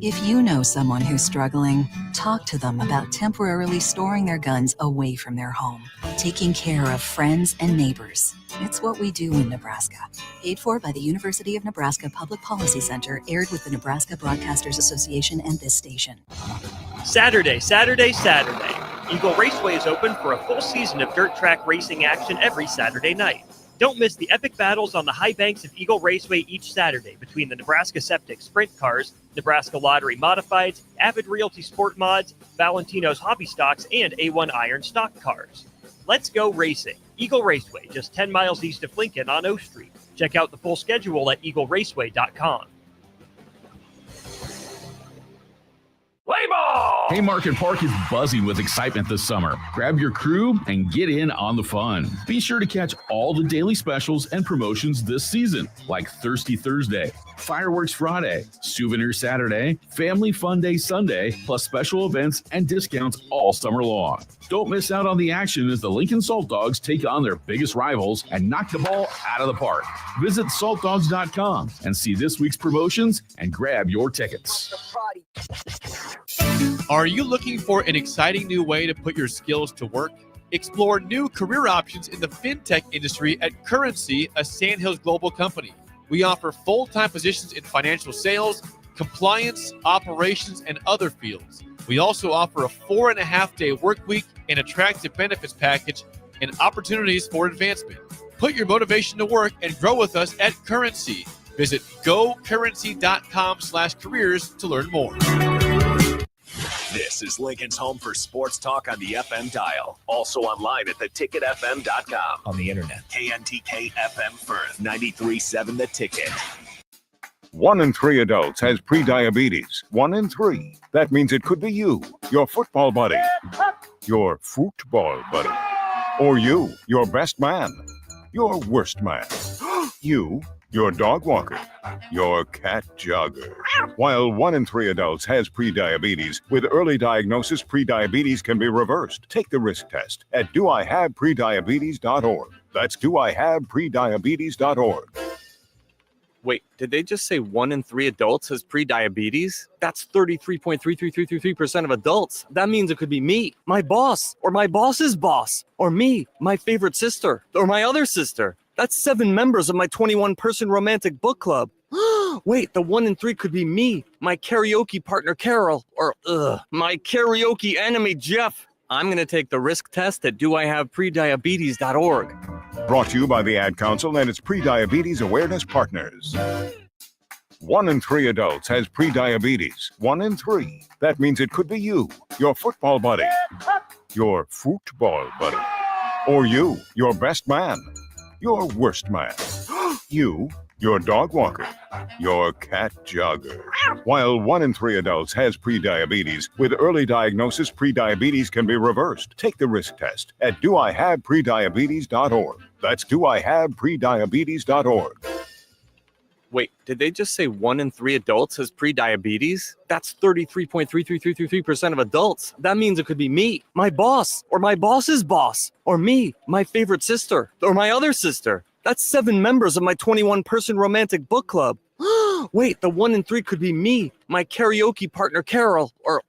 If you know someone who's struggling, talk to them about temporarily storing their guns away from their home, taking care of friends and neighbors. It's what we do in Nebraska. Paid for by the University of Nebraska Public Policy Center, aired with the Nebraska Broadcasters Association and this station. Saturday. Eagle Raceway is open for a full season of dirt track racing action every Saturday night. Don't miss the epic battles on the high banks of Eagle Raceway each Saturday between the Nebraska Septic Sprint Cars, Nebraska Lottery Modifieds, Avid Realty Sport Mods, Valentino's Hobby Stocks, and A1 Iron Stock Cars. Let's go racing. Eagle Raceway, just 10 miles east of Lincoln on O Street. Check out the full schedule at eagleraceway.com. Play ball! Haymarket Park is buzzing with excitement this summer. Grab your crew and get in on the fun. Be sure to catch all the daily specials and promotions this season, like Thirsty Thursday, Fireworks Friday, Souvenir Saturday, Family Fun Day Sunday, plus special events and discounts all summer long. Don't miss out on the action as the Lincoln Salt Dogs take on their biggest rivals and knock the ball out of the park. Visit saltdogs.com and see this week's promotions and grab your tickets. Are you looking for an exciting new way to put your skills to work? Explore new career options in the fintech industry at Currency, a Sandhills Global company. We offer full-time positions in financial sales, compliance, operations, and other fields. We also offer a 4.5-day work week, an attractive benefits package, and opportunities for advancement. Put your motivation to work and grow with us at Currency. Visit gocurrency.com/careers to learn more. This is Lincoln's home for sports talk on the FM dial. Also online at theticketfm.com. On the internet. KNTK FM Firth, 93.7 The Ticket. 1 in 3 adults has prediabetes. 1 in 3. That means it could be you, your football buddy, your football buddy, or you, your best man, your worst man, you, your dog walker, your cat jogger. While 1 in 3 adults has prediabetes, with early diagnosis, prediabetes can be reversed. Take the risk test at doihaveprediabetes.org. That's doihaveprediabetes.org. Wait, did they just say 1 in 3 adults has prediabetes? That's 33.33333% of adults. That means it could be me, my boss, or my boss's boss, or me, my favorite sister, or my other sister. That's 7 members of my 21-person romantic book club. Wait, the 1 in 3 could be me, my karaoke partner Carol, or my karaoke enemy Jeff. I'm going to take the risk test at doihaveprediabetes.org. Brought to you by the Ad Council and its Prediabetes Awareness Partners. 1 in 3 adults has prediabetes. 1 in 3. That means it could be you, your football buddy, your football buddy, or you, your best man, your worst man, you, your dog walker, your cat jogger. While 1 in 3 adults has prediabetes, with early diagnosis, prediabetes can be reversed. Take the risk test at doihaveprediabetes.org. That's doihaveprediabetes.org. Wait, did they just say 1 in 3 adults has prediabetes? That's 33.33333% of adults. That means it could be me, my boss, or my boss's boss, or me, my favorite sister, or my other sister. That's 7 members of my 21-person romantic book club. Wait, the 1 in 3 could be me, my karaoke partner Carol, or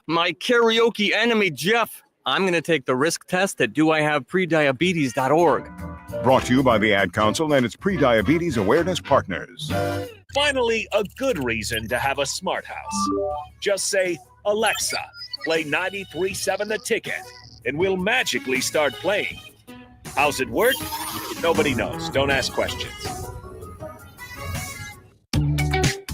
my karaoke enemy Jeff. I'm going to take the risk test at doihaveprediabetes.org. Brought to you by the Ad Council and its Prediabetes Awareness Partners. Finally, a good reason to have a smart house. Just say, Alexa, play 93.7 The Ticket, and we'll magically start playing. How's it work? Nobody knows. Don't ask questions.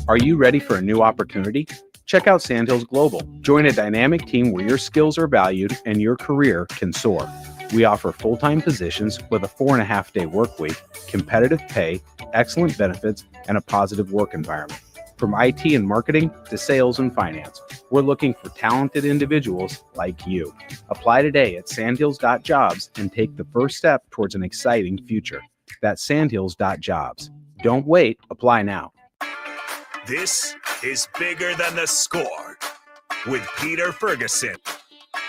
Are you ready for a new opportunity? Check out Sandhills Global. Join a dynamic team where your skills are valued and your career can soar. We offer full-time positions with a 4.5-day work week, competitive pay, excellent benefits, and a positive work environment. From IT and marketing to sales and finance, we're looking for talented individuals like you. Apply today at sandhills.jobs and take the first step towards an exciting future. That's sandhills.jobs. Don't wait. Apply now. This is Bigger Than the Score with Peter Ferguson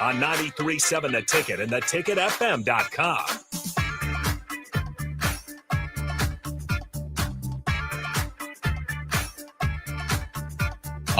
on 93.7 The Ticket and theticketfm.com.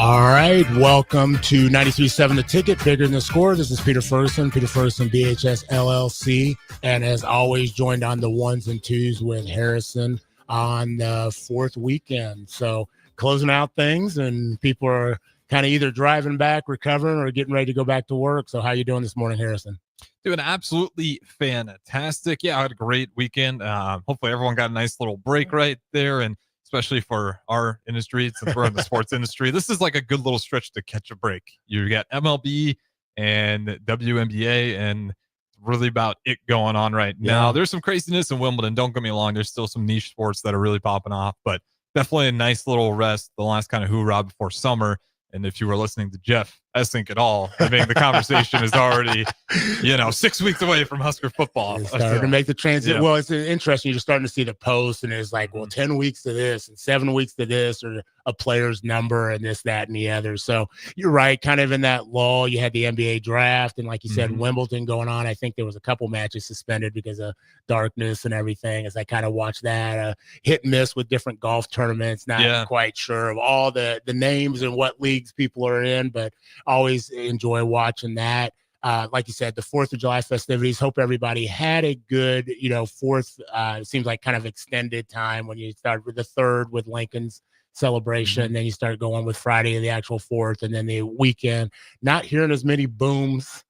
All right, welcome to 93.7 The Ticket, Bigger Than the Score. This is Peter Ferguson BHS LLC, and as always, joined on the ones and twos with Harrison on the fourth weekend. So closing out things, and people are kind of either driving back, recovering, or getting ready to go back to work. So how you doing this morning, Harrison? Doing absolutely fantastic. Yeah, I had a great weekend. Hopefully everyone got a nice little break right there, and especially for our industry, since we're in the sports industry, this is like a good little stretch to catch a break. You got MLB and WNBA, and really about it going on right now. There's some craziness in Wimbledon. Don't get me wrong. There's still some niche sports that are really popping off, but definitely a nice little rest, the last kind of hoorah before summer. And if you were listening to Jeff Essink at all, I mean, the conversation is already, 6 weeks away from Husker football. It's starting to make the transition. Yeah. Well, it's interesting. You're starting to see the posts, and it's like, 10 weeks to this and 7 weeks to this, or a player's number and this, that, and the other. So you're right. Kind of in that lull. You had the NBA draft, and like you said, Wimbledon going on. I think there was a couple matches suspended because of darkness and everything. As I kind of watched that, hit and miss with different golf tournaments. Not quite sure of all the names and what leagues people are in, but always enjoy watching that. Like you said, the 4th of July festivities. Hope everybody had a good, 4th. It seems like kind of extended time when you start with the 3rd with Lincoln's celebration. Then you start going with Friday, the actual 4th, and then the weekend. Not hearing as many booms,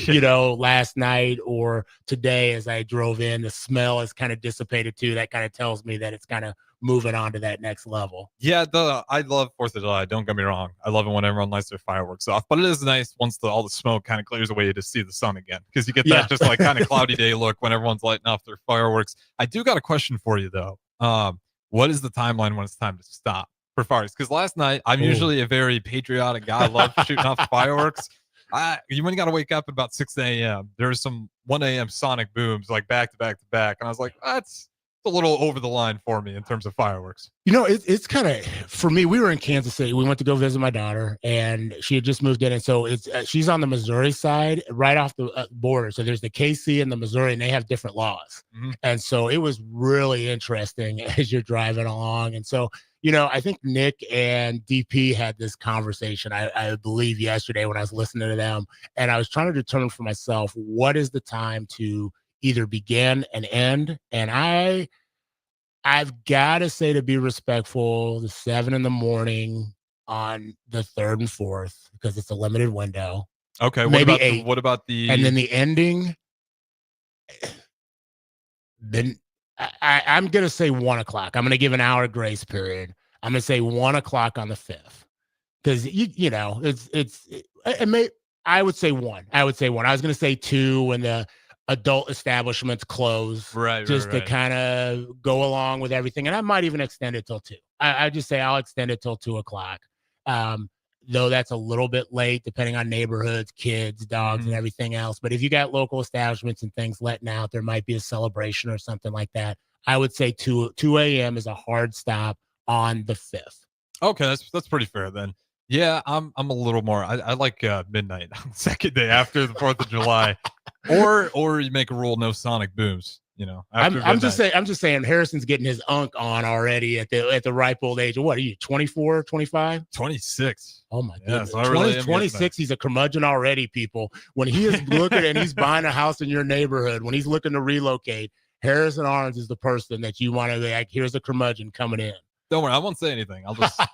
last night or today as I drove in. The smell has kind of dissipated too. That kind of tells me that it's kind of moving on to that next level. Yeah, I love 4th of July. Don't get me wrong. I love it when everyone lights their fireworks off. But it is nice once all the smoke kind of clears away to see the sun again, because you get that just like kind of cloudy day look when everyone's lighting off their fireworks. I do got a question for you though. What is the timeline when it's time to stop for fireworks? Because last night, I'm usually a very patriotic guy. I love shooting off fireworks. You got to wake up at about 6 a.m. There's some 1 a.m. sonic booms like back to back to back. And I was like, that's a little over the line for me in terms of fireworks. It's kind of, for me, we were in Kansas City. We went to go visit my daughter, and she had just moved in. And so she's on the Missouri side, right off the border. So there's the KC and the Missouri, and they have different laws. And so it was really interesting as you're driving along. And so, I think Nick and DP had this conversation, I believe yesterday when I was listening to them, and I was trying to determine for myself, what is the time to either begin and end. And I've got to say, to be respectful, the 7 a.m. on the 3rd and 4th, because it's a limited window. Okay. Maybe what about the, and then the ending? Then I'm going to say 1 o'clock. I'm going to give an hour grace period. I'm going to say 1 o'clock on the 5th. Because, I would say 1. I was going to say 2 when the adult establishments close, just to kind of go along with everything. And I might even extend it till 2. I just say I'll extend it till 2 o'clock. Though that's a little bit late, depending on neighborhoods, kids, dogs, and everything else. But if you got local establishments and things letting out, there might be a celebration or something like that. I would say 2 a.m. is a hard stop on the 5th. Okay, that's pretty fair then. Yeah, I'm a little more. I like midnight on the second day after the 4th of July, or you make a rule, no sonic booms. I'm just saying Harrison's getting his unk on already at the ripe old age of what are you, 24, 25? 26. Oh my goodness. So 26, he's a curmudgeon already, people. When he is looking and he's buying a house in your neighborhood, when he's looking to relocate, Harrison Arns is the person that you want to be like, here's a curmudgeon coming in. Don't worry, I won't say anything. I'll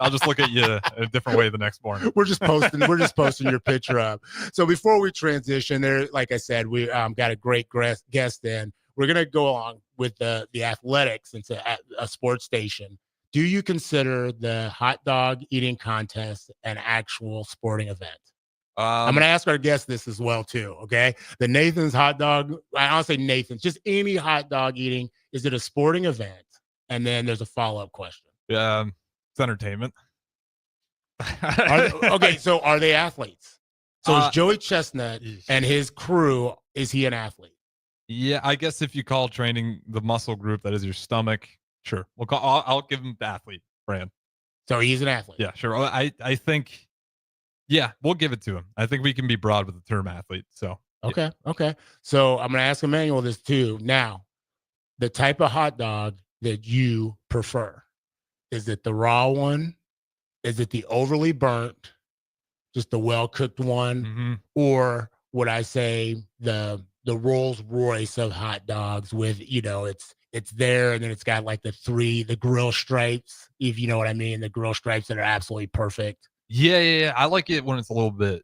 just look at you a different way the next morning. We're just posting your picture up. So before we transition there, like I said, we got a great guest in. We're going to go along with the athletics into a sports station. Do you consider the hot dog eating contest an actual sporting event? I'm going to ask our guest this as well, too, okay? The Nathan's hot dog, I don't say Nathan's, just any hot dog eating, is it a sporting event? And then there's a follow-up question. Yeah, it's entertainment. Okay, so are they athletes? So is Joey Chestnut and his crew, is he an athlete? Yeah, I guess if you call training the muscle group that is your stomach, sure. I'll give him the athlete brand. So he's an athlete. Yeah, sure. I think, yeah, we'll give it to him. I think we can be broad with the term athlete. So okay. So I'm going to ask Emmanuel this too. Now, the type of hot dog that you prefer, is it the raw one? Is it the overly burnt, just the well-cooked one, or would I say the Rolls Royce of hot dogs with, it's there and then it's got like the grill stripes, if you know what I mean, the grill stripes that are absolutely perfect. Yeah. I like it when it's a little bit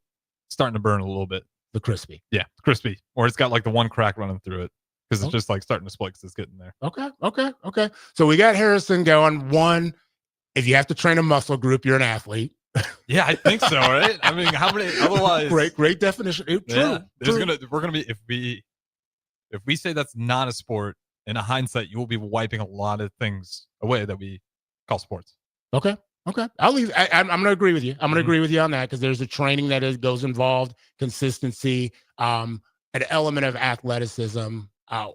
starting to burn a little bit. The crispy. Yeah, crispy. Or it's got like the one crack running through it because it's just like starting to split because it's getting there. Okay. So we got Harrison going. One, if you have to train a muscle group, you're an athlete. Yeah, I think so, right? I mean, how many otherwise? Great definition. True. We're gonna be if we say that's not a sport, in a hindsight, you will be wiping a lot of things away that we call sports. Okay. I'll leave. I'm going to agree with you. I'm going to agree with you on that because there's a training that goes involved, consistency, an element of athleticism.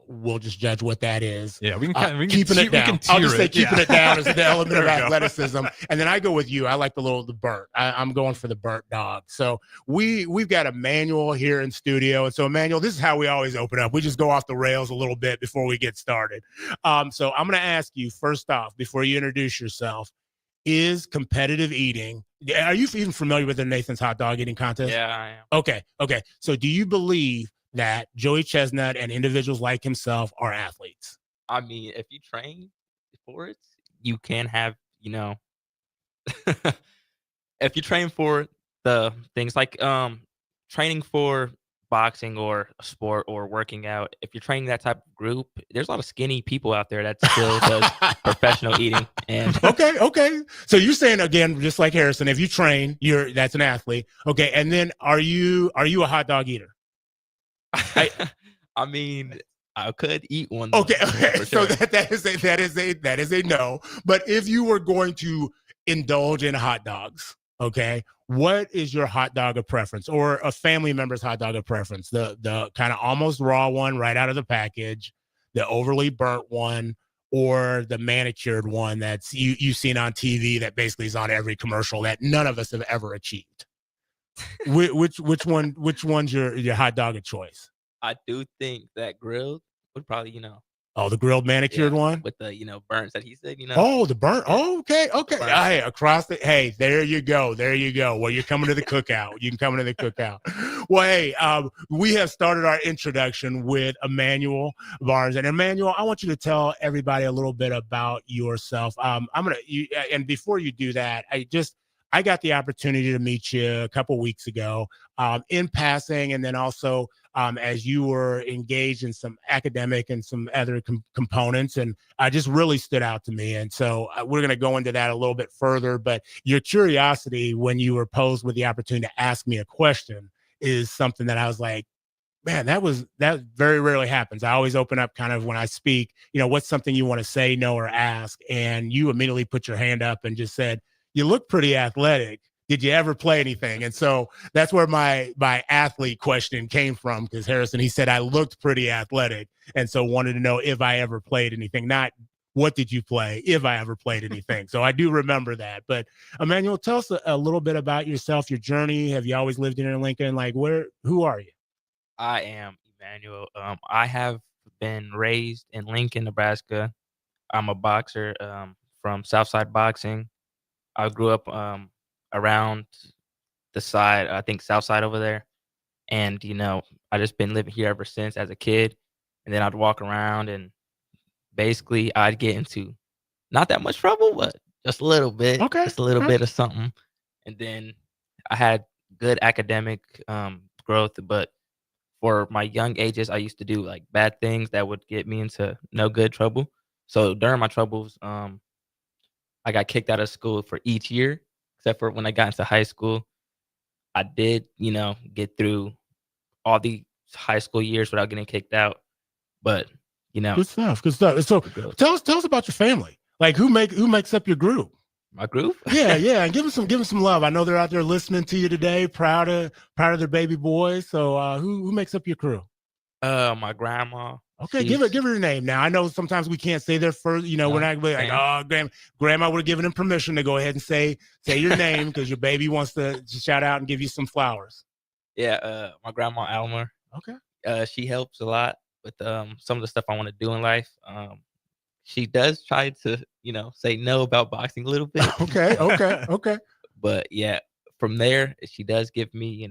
We'll just judge what that is. Yeah, we can keeping it down. I'll just say keeping it down is the element of athleticism. And then I go with you. I like the burnt. I'm going for the burnt dog. So we've got Emmanuel here in studio. And so Emmanuel, this is how we always open up. We just go off the rails a little bit before we get started. So I'm going to ask you first off, before you introduce yourself, is competitive eating. Are you even familiar with the Nathan's hot dog eating contest? Yeah, I am. Okay. So do you believe that Joey Chestnut and individuals like himself are athletes? I mean, if you train for it, you can have, if you train for the things like training for boxing or a sport or working out, if you're training that type of group, there's a lot of skinny people out there that still does professional eating. And okay. So you're saying, again, just like Harrison, if you train, that's an athlete. Okay. And then are you a hot dog eater? I mean, I could eat one. Though, okay. So sure. that is a no. But if you were going to indulge in hot dogs, okay, what is your hot dog of preference, or a family member's hot dog of preference? The kind of almost raw one right out of the package, the overly burnt one, or the manicured one that's you've seen on TV that basically is on every commercial that none of us have ever achieved. Which one's your hot dog of choice? I do think that grilled would probably, Oh, the grilled manicured one with the burns that he said. Oh, the burnt. Oh, okay. Hey, across the. Hey, there you go. Well, you're coming to the cookout. You can come into the cookout. Well, hey, we have started our introduction with Emmanuel Barnes, and Emmanuel, I want you to tell everybody a little bit about yourself. And before you do that, I got the opportunity to meet you a couple weeks ago in passing, and then also as you were engaged in some academic and some other components, and just really stood out to me. And so we're going to go into that a little bit further, but your curiosity when you were posed with the opportunity to ask me a question is something that I was like, man, that very rarely happens. I always open up kind of when I speak, what's something you want to say, know, or ask? And you immediately put your hand up and just said, you look pretty athletic. Did you ever play anything? And so that's where my athlete question came from, because Harrison, he said I looked pretty athletic. And so wanted to know if I ever played anything, not what did you play, if I ever played anything. So I do remember that. But Emmanuel, tell us a little bit about yourself, your journey. Have you always lived in Lincoln? Like who are you? I am Emmanuel. I have been raised in Lincoln, Nebraska. I'm a boxer from Southside Boxing. I grew up around the side, I think South Side over there. And, I just been living here ever since as a kid. And then I'd walk around and basically I'd get into not that much trouble, but just a little bit. Okay. Just a little bit of something. And then I had good academic growth, but for my young ages, I used to do like bad things that would get me into no good trouble. So during my troubles, I got kicked out of school for each year, except for when I got into high school. I did, get through all the high school years without getting kicked out. But, good stuff. So tell us about your family. Like who makes up your group? My group? Yeah. And give them some love. I know they're out there listening to you today, proud of their baby boy. So who makes up your crew? My grandma. Okay, give her your name now. I know sometimes we can't say their first, we're not like, oh, grandma would have given him permission to go ahead and say your name because your baby wants to shout out and give you some flowers. Yeah, my grandma Alma. Okay. She helps a lot with some of the stuff I want to do in life. She does try to, say no about boxing a little bit. Okay. But yeah, from there, she does give me,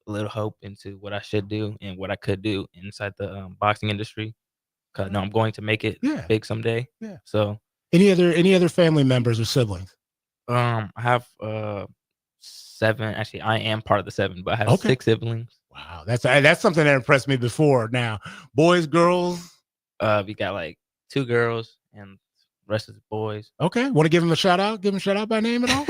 a little hope into what I should do and what I could do inside the boxing industry. Cause no, I'm going to make it Yeah. big someday. Yeah. So Any other family members or siblings? I have 7. Actually, I am part of the 7, but I have Okay. 6 siblings. Wow, that's something that impressed me before. Now, boys, girls. We got like 2 girls and the rest is boys. Okay, want to give them a shout out? Give them a shout out by name at all?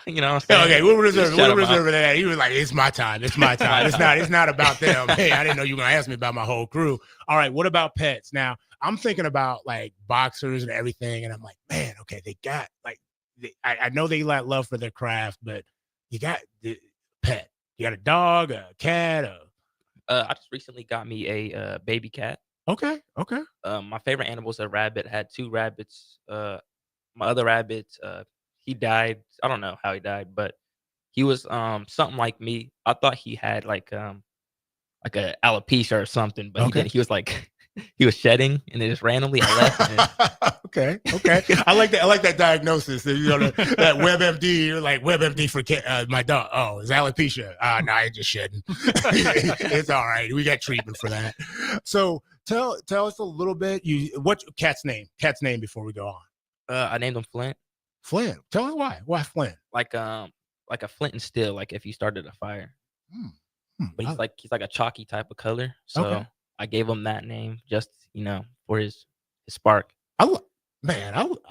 You know what I'm saying? Okay, we'll reserve Just shout 'em out. that. He was like, "It's my time. It's my time. It's not about them." Hey, I didn't know you were gonna ask me about my whole crew. All right, what about pets? Now, I'm thinking about like boxers and everything, and I'm like, man, okay, they got like, I know they like love for their craft, but you got the pet. You got a dog, a cat, I just recently got me a baby cat. okay. My favorite animal is a rabbit. I had 2 rabbits. My other rabbit, he died. I don't know how he died, but he was something like me. I thought he had like a alopecia or something, but he Okay. didn't. He was like he was shedding, and then just randomly I left. And Okay. I like that. I like that diagnosis. You know, that WebMD. You're like WebMD for my dog. Oh, it's alopecia. No, I ain't just shedding. It's all right. We got treatment for that. So tell us a little bit. What's cat's name? Cat's name before we go on. I named him Flint, Flint. Tell us why. Why Flint? like a flint and steel, like if you started a fire. But he's like a chalky type of color. So Okay. I gave him that name just for his spark. I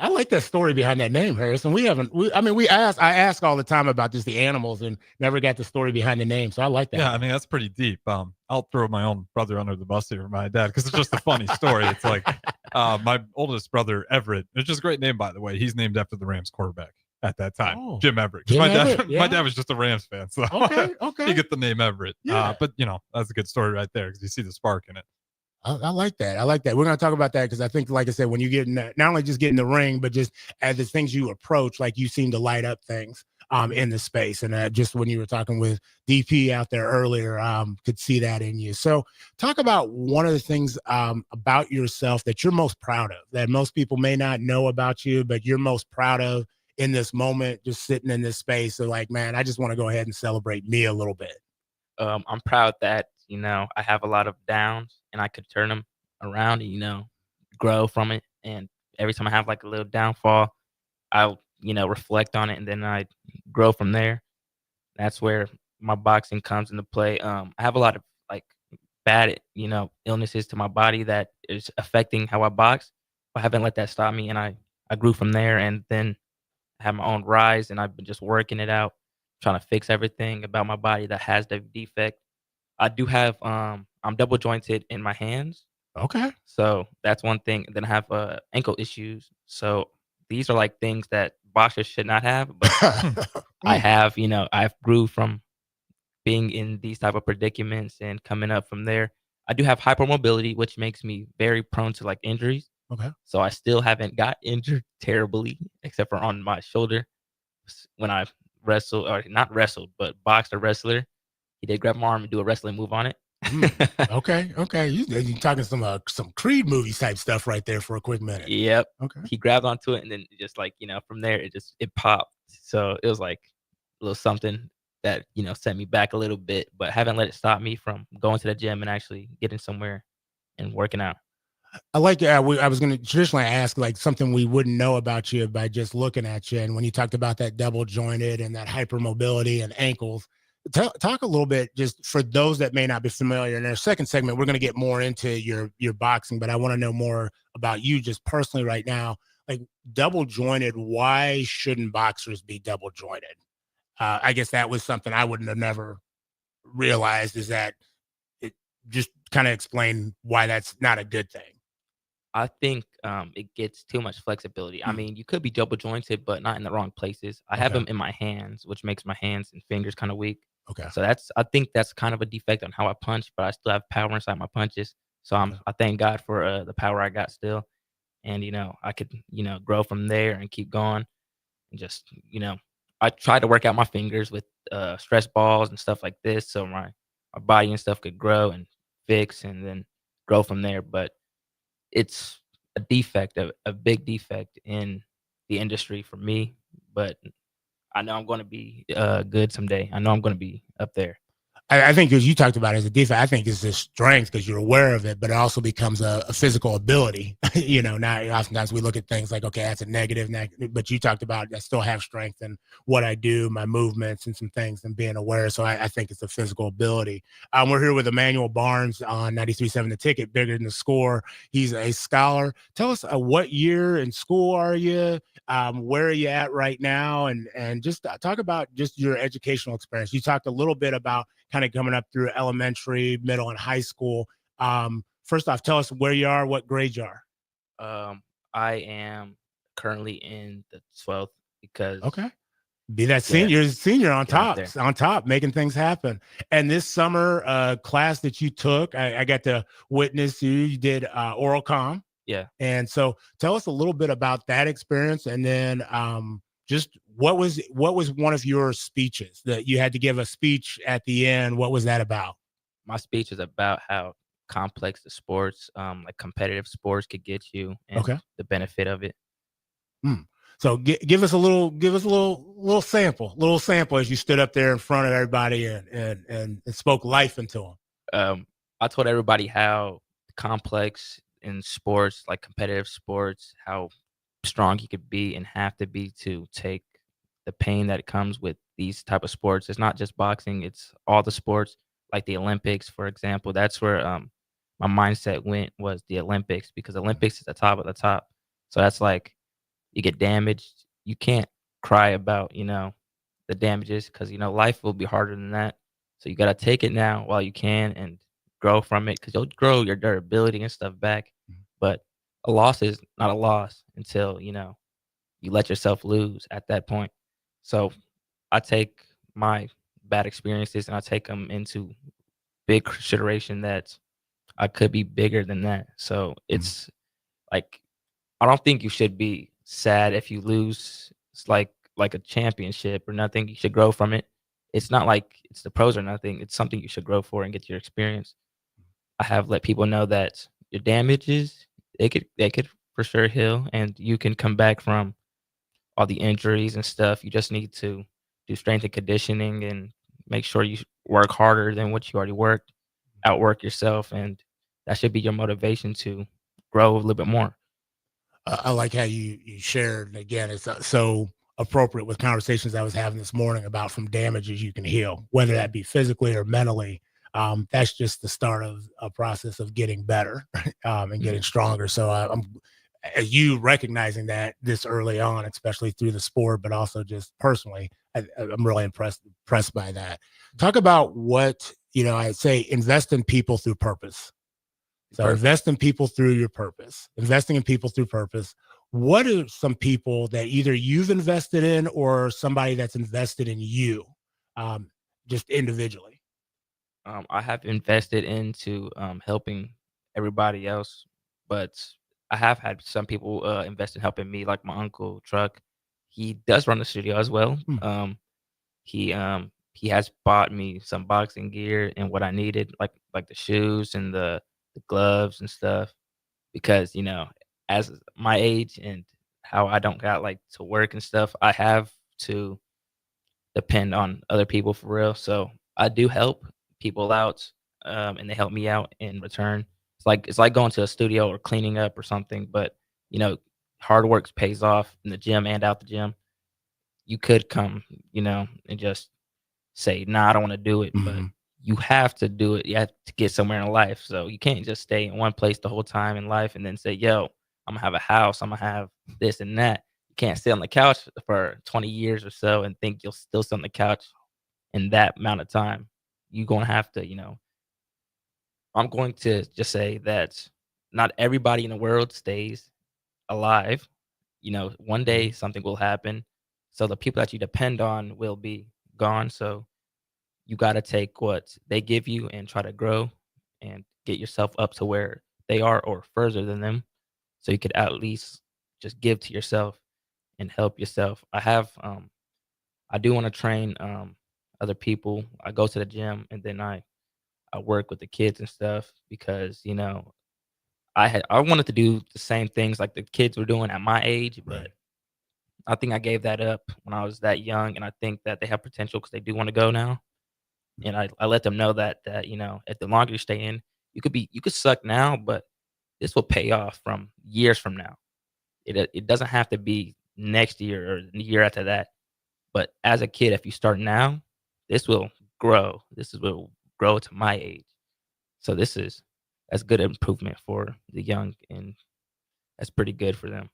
like that story behind that name, Harrison. I ask all the time about just the animals and never got the story behind the name. So I like that. Yeah, I mean that's pretty deep. I'll throw my own brother under the bus here for my dad because it's just a funny story. It's like my oldest brother Everett. It's just a great name, by the way. He's named after the Rams quarterback at that time, Oh. Jim Everett. Jim My dad, Everett, yeah. my dad was just a Rams fan, so Okay. you get the name Everett. Yeah. But that's a good story right there because you see the spark in it. I like that. I like that. We're going to talk about that because I think, like I said, when you get in that, not only just get in the ring, but just as the things you approach, like you seem to light up things in the space. And just when you were talking with DP out there earlier, could see that in you. So talk about one of the things about yourself that you're most proud of, that most people may not know about you, but you're most proud of in this moment, just sitting in this space. So like, man, I just want to go ahead and celebrate me a little bit. I'm proud that I have a lot of downs and I could turn them around and grow from it. And every time I have like a little downfall, I'll reflect on it and then I grow from there. That's where my boxing comes into play. I have a lot of like bad illnesses to my body that is affecting how I box. I haven't let that stop me, and I grew from there. And then I have my own rise, and I've been just working it out, trying to fix everything about my body that has the defect. I do have I'm double jointed in my hands. Okay. So that's one thing. Then I have ankle issues. So these are like things that boxers should not have, but I have, I've grew from being in these type of predicaments and coming up from there. I do have hypermobility, which makes me very prone to like injuries. Okay. So I still haven't got injured terribly, except for on my shoulder when I wrestled, or not wrestled, but boxed a wrestler. He did grab my arm and do a wrestling move on it. Okay. You're talking some Creed movie type stuff right there for a quick minute. Yep. Okay. He grabbed onto it and then just like, from there it popped. So it was like a little something that, set me back a little bit, but haven't let it stop me from going to the gym and actually getting somewhere and working out. I like I was going to traditionally ask like something we wouldn't know about you by just looking at you. And when you talked about that double jointed and that hypermobility and ankles, talk a little bit just for those that may not be familiar. In our second segment, we're going to get more into your boxing, but I want to know more about you just personally right now. Like double jointed, why shouldn't boxers be double jointed? I guess that was something I wouldn't have never realized, is that it just kind of explain why that's not a good thing. I think it gets too much flexibility. I mean, you could be double jointed, but not in the wrong places. I have them in my hands, which makes my hands and fingers kind of weak. Okay. So I think that's kind of a defect on how I punch, but I still have power inside my punches. So I thank God for the power I got still. And, I could, grow from there and keep going. And just, I try to work out my fingers with stress balls and stuff like this. So my body and stuff could grow and fix and then grow from there. But it's a defect, a big defect in the industry for me, but I know I'm going to be good someday. I know I'm going to be up there. I think as you talked about as a defense, I think it's a strength because you're aware of it, but it also becomes a physical ability. Now oftentimes we look at things like, okay, that's a negative, but you talked about I still have strength in what I do, my movements and some things and being aware. So I think it's a physical ability. We're here with Emmanuel Barnes on 93.7 The Ticket, Bigger Than the Score. He's a scholar. Tell us what year in school are you? Where are you at right now? And just talk about just your educational experience. You talked a little bit about kind of coming up through elementary, middle, and high school. First off, tell us where you are, what grade you are. I am currently in the 12th because okay. Be that senior on top, making things happen. And this summer class that you took, I got to witness you did oral comm. Yeah. And so tell us a little bit about that experience. And then just what was one of your speeches that you had to give a speech at the end? What was that about? My speech is about how complex the sports, like competitive sports could get you and the benefit of it. So give us a little sample as you stood up there in front of everybody and spoke life into them. I told everybody how complex in sports, like competitive sports, how strong you could be and have to be to take the pain that comes with these type of sports. It's not just boxing, it's all the sports, like the Olympics, for example. That's where my mindset went, was the Olympics, because Olympics is the top of the top. So that's like, you get damaged, you can't cry about the damages, because life will be harder than that. So you got to take it now while you can and grow from it, because you'll grow your durability and stuff back. But a loss is not a loss until you let yourself lose at that point. So I take my bad experiences and I take them into big consideration that I could be bigger than that. So it's like, I don't think you should be sad if you lose. It's like a championship or nothing. You should grow from it. It's not like it's the pros or nothing. It's something you should grow for and get your experience. I have let people know that your damages, they could for sure heal, and you can come back from all the injuries and stuff. You just need to do strength and conditioning and make sure you work harder than what you already worked, outwork yourself, and that should be your motivation to grow a little bit more. I like how you shared, again, it's so appropriate with conversations I was having this morning about from damages you can heal, whether that be physically or mentally. That's just the start of a process of getting better and getting stronger. So I'm you recognizing that this early on, especially through the sport, but also just personally, I'm really impressed by that. Talk about what, I'd say invest in people through purpose. So invest in people through your purpose, investing in people through purpose. What are some people that either you've invested in or somebody that's invested in you, just individually? I have invested into helping everybody else, but I have had some people invest in helping me, like my uncle Truck. He does run the studio as well. He has bought me some boxing gear and what I needed, like the shoes and the gloves and stuff, because as my age and how I don't got to work and stuff, I have to depend on other people for real. So I do help people out, and they help me out in return. It's like going to a studio or cleaning up or something, but hard work pays off in the gym and out the gym. You could come, and just say, nah, I don't want to do it, but you have to do it. You have to get somewhere in life. So you can't just stay in one place the whole time in life and then say, yo, I'm gonna have a house, I'm gonna have this and that. You can't sit on the couch for 20 years or so and think you'll still sit on the couch in that amount of time. You're gonna have to, I'm going to just say that not everybody in the world stays alive. One day something will happen. So the people that you depend on will be gone. So you got to take what they give you and try to grow and get yourself up to where they are or further than them. So you could at least just give to yourself and help yourself. I do want to train other people. I go to the gym and then I work with the kids and stuff, because I wanted to do the same things like the kids were doing at my age, but I think I gave that up when I was that young, and I think that they have potential because they do want to go now. And I let them know that if the longer you stay in, you could suck now, but this will pay off from years from now. It doesn't have to be next year or the year after that. But as a kid, if you start now, this will grow. Will grow to my age. So that's good improvement for the young, and that's pretty good for them.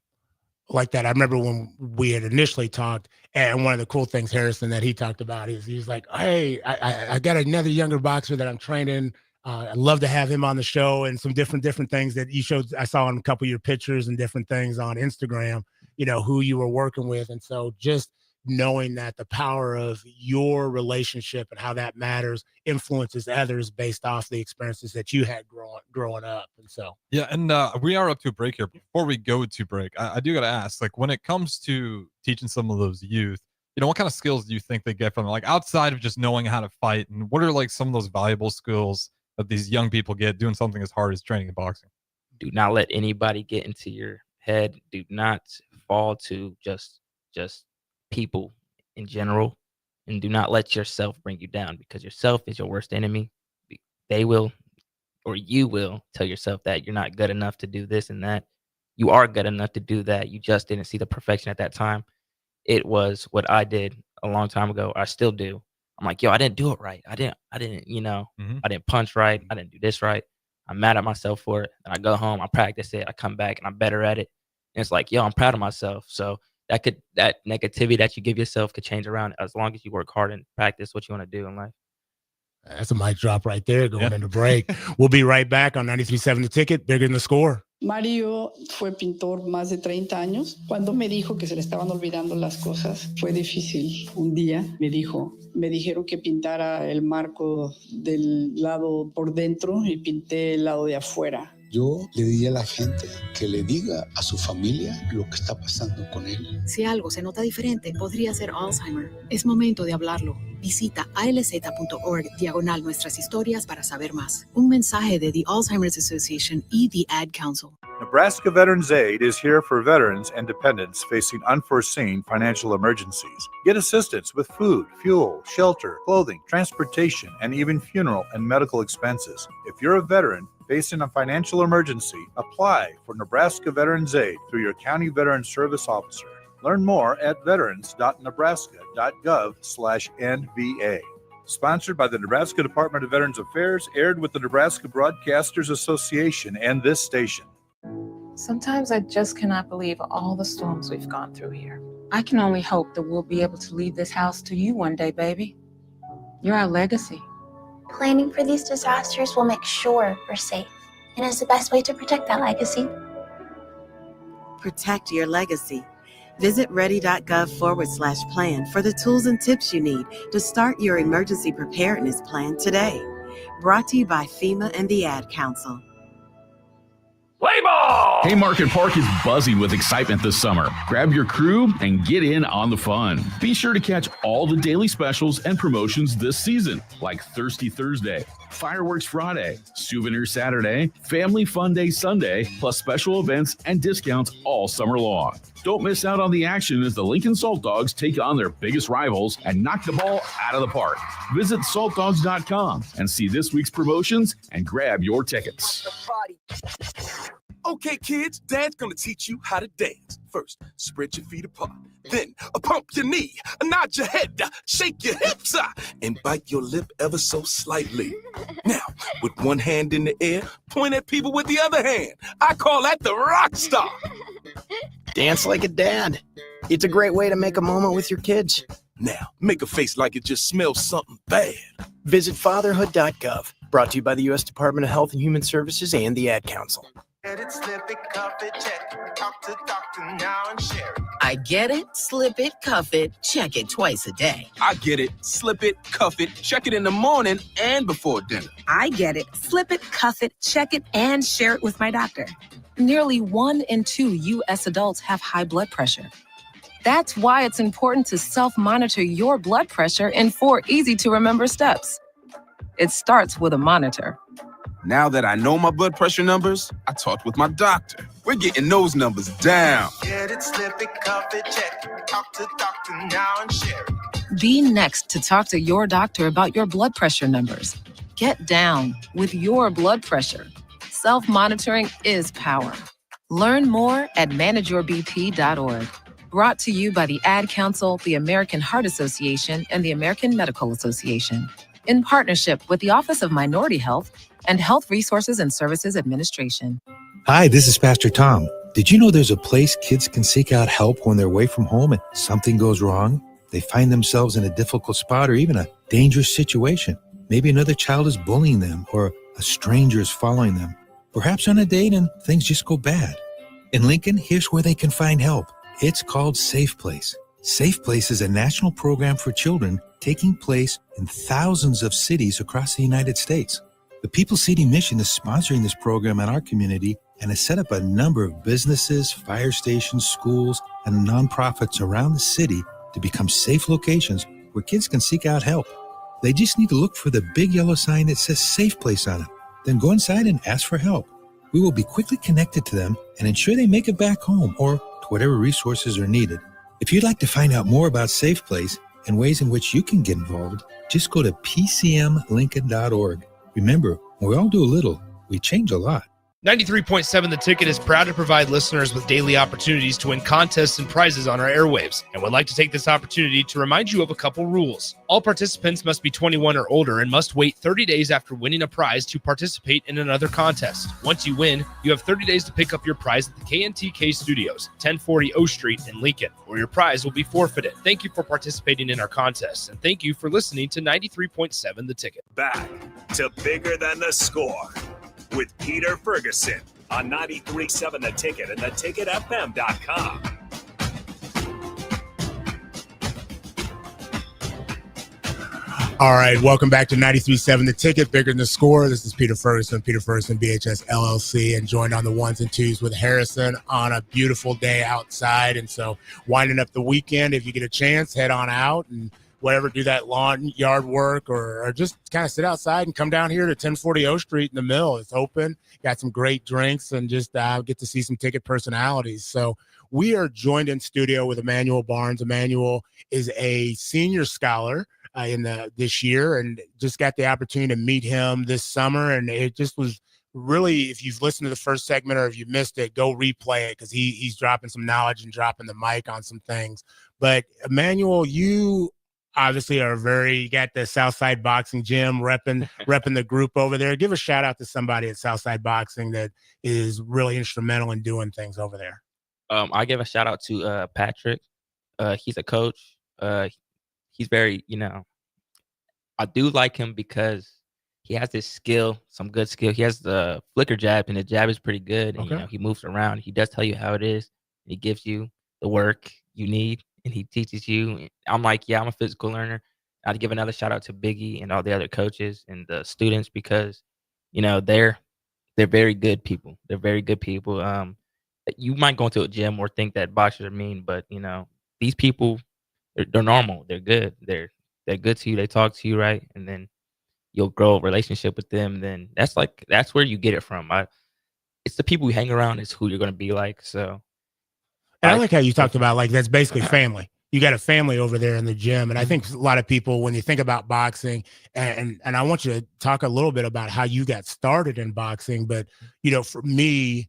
Like that. I remember when we had initially talked, and one of the cool things, Harrison, that he talked about is he's like, hey, I got another younger boxer that I'm training. I'd love to have him on the show, and some different things that you showed. I saw in a couple of your pictures and different things on Instagram, who you were working with. And so just knowing that the power of your relationship and how that matters influences others based off the experiences that you had growing up. And so, yeah. And we are up to a break here. Before we go to break, I do got to ask, like, when it comes to teaching some of those youth, what kind of skills do you think they get from it? Like, outside of just knowing how to fight, and what are like some of those valuable skills that these young people get doing something as hard as training in boxing? Do not let anybody get into your head. Do not fall to just people in general, and do not let yourself bring you down, because yourself is your worst enemy. They will, or you will, tell yourself that you're not good enough to do this and that. You are good enough to do that. You just didn't see the perfection at that time. It was what I did a long time ago. I still do. I'm like, yo, I didn't do it right. I didn't, I didn't punch right. I didn't do this right. I'm mad at myself for it. And I go home, I practice it, I come back and I'm better at it. And it's like, yo, I'm proud of myself. So that negativity that you give yourself could change around as long as you work hard and practice what you want to do in life. That's a mic drop right there going into break. We'll be right back on 93.7 The Ticket, Bigger Than the Score. Mario fue pintor más de 30 años. Cuando me dijo que se le estaban olvidando las cosas, fue difícil. Un día me dijeron que pintara el marco del lado por dentro y pinté el lado de afuera. Yo le diría a la gente que le diga a su familia lo que está pasando con él. Si algo se nota diferente, podría ser Alzheimer. Es momento de hablarlo. Visita alz.org/nuestras historias para saber más. Un mensaje de the Alzheimer's Association y the Ad Council. Nebraska Veterans Aid is here for veterans and dependents facing unforeseen financial emergencies. Get assistance with food, fuel, shelter, clothing, transportation, and even funeral and medical expenses. If you're a veteran facing a financial emergency, apply for Nebraska Veterans Aid through your county veteran service officer. Learn more at veterans.nebraska.gov/NVA. Sponsored by the Nebraska Department of Veterans Affairs, aired with the Nebraska Broadcasters Association and this station. Sometimes I just cannot believe all the storms we've gone through here. I can only hope that we'll be able to leave this house to you one day, baby. You're our legacy. Planning for these disasters will make sure we're safe, and is the best way to protect that legacy. Protect your legacy. Visit ready.gov/plan for the tools and tips you need to start your emergency preparedness plan today. Brought to you by FEMA and the Ad Council. Play ball! Haymarket Park is buzzing with excitement this summer. Grab your crew and get in on the fun. Be sure to catch all the daily specials and promotions this season, like Thirsty Thursday, Fireworks Friday, Souvenir Saturday, Family Fun Day Sunday, plus special events and discounts all summer long. Don't miss out on the action as the Lincoln Salt Dogs take on their biggest rivals and knock the ball out of the park. Visit saltdogs.com and see this week's promotions and grab your tickets. Okay, kids, Dad's gonna teach you how to dance. First, spread your feet apart. Then, pump your knee, nod your head, shake your hips, and bite your lip ever so slightly. Now, with one hand in the air, point at people with the other hand. I call that the rock star. Dance like a dad. It's a great way to make a moment with your kids. Now, make a face like it just smells something bad. Visit fatherhood.gov. Brought to you by the U.S. Department of Health and Human Services and the Ad Council. I get it, slip it, cuff it, check it twice a day. I get it, slip it, cuff it, check it in the morning and before dinner. I get it, slip it, cuff it, check it, and share it with my doctor. Nearly 1 in 2 U.S. adults have high blood pressure. That's why it's important to self-monitor your blood pressure in 4 easy-to-remember steps. It starts with a monitor. Now that I know my blood pressure numbers, I talked with my doctor. We're getting those numbers down. Get it, slip it, cuff it, check it. Talk to doctor now and share it. Be next to talk to your doctor about your blood pressure numbers. Get down with your blood pressure. Self-monitoring is power. Learn more at manageyourbp.org. Brought to you by the Ad Council, the American Heart Association, and the American Medical Association, in partnership with the Office of Minority Health and Health Resources and Services Administration. Hi, this is Pastor Tom. Did you know there's a place kids can seek out help when they're away from home and something goes wrong? They find themselves in a difficult spot or even a dangerous situation. Maybe another child is bullying them or a stranger is following them. Perhaps on a date and things just go bad. In Lincoln, here's where they can find help. It's called Safe Place. Safe Place is a national program for children taking place in thousands of cities across the United States. The People City Mission is sponsoring this program in our community and has set up a number of businesses, fire stations, schools, and nonprofits around the city to become safe locations where kids can seek out help. They just need to look for the big yellow sign that says Safe Place on it. Then go inside and ask for help. We will be quickly connected to them and ensure they make it back home or to whatever resources are needed. If you'd like to find out more about Safe Place and ways in which you can get involved, just go to pcmlincoln.org. Remember, when we all do a little, we change a lot. 93.7 The Ticket is proud to provide listeners with daily opportunities to win contests and prizes on our airwaves, and would like to take this opportunity to remind you of a couple rules. All participants must be 21 or older and must wait 30 days after winning a prize to participate in another contest. Once you win, you have 30 days to pick up your prize at the KNTK Studios, 1040 O Street in Lincoln, or your prize will be forfeited. Thank you for participating in our contests, and thank you for listening to 93.7 The Ticket. Back to Bigger Than the Score with Peter Ferguson on 93.7 The Ticket and theticketfm.com. All right, welcome back to 93.7 The Ticket, Bigger Than the Score. This is Peter Ferguson BHS LLC, and joined on the ones and twos with Harrison on a beautiful day outside. And so winding up the weekend, if you get a chance, head on out and whatever, do that lawn yard work or just kind of sit outside and come down here to 1040 O Street in the Mill. It's open, got some great drinks, and just get to see some ticket personalities. So we are joined in studio with Emmanuel Barnes. Emmanuel is a senior scholar this year, and just got the opportunity to meet him this summer. And it just was really, if you've listened to the first segment or if you missed it, go replay it, because he's dropping some knowledge and dropping the mic on some things. But Emmanuel, you obviously you got the Southside Boxing Gym repping the group over there. Give a shout out to somebody at Southside Boxing that is really instrumental in doing things over there. I give a shout out to Patrick. He's a coach. He's very, I do like him because he has this skill, some good skill. He has the flicker jab, and the jab is pretty good. And, Okay. he moves around. He does tell you how it is. He gives you the work you need, and he teaches you. I'm like, yeah, I'm a physical learner. I'd give another shout out to Biggie and all the other coaches and the students, because, they're very good people. They're very good people. You might go into a gym or think that boxers are mean, but, these people, they're normal. They're good. They're good to you. They talk to you, right? And then you'll grow a relationship with them. Then that's where you get it from. It's the people you hang around is who you're going to be like. So. And I like how you talked about, like, that's basically family. You got a family over there in the gym. And I think a lot of people, when you think about boxing, and I want you to talk a little bit about how you got started in boxing. But, for me,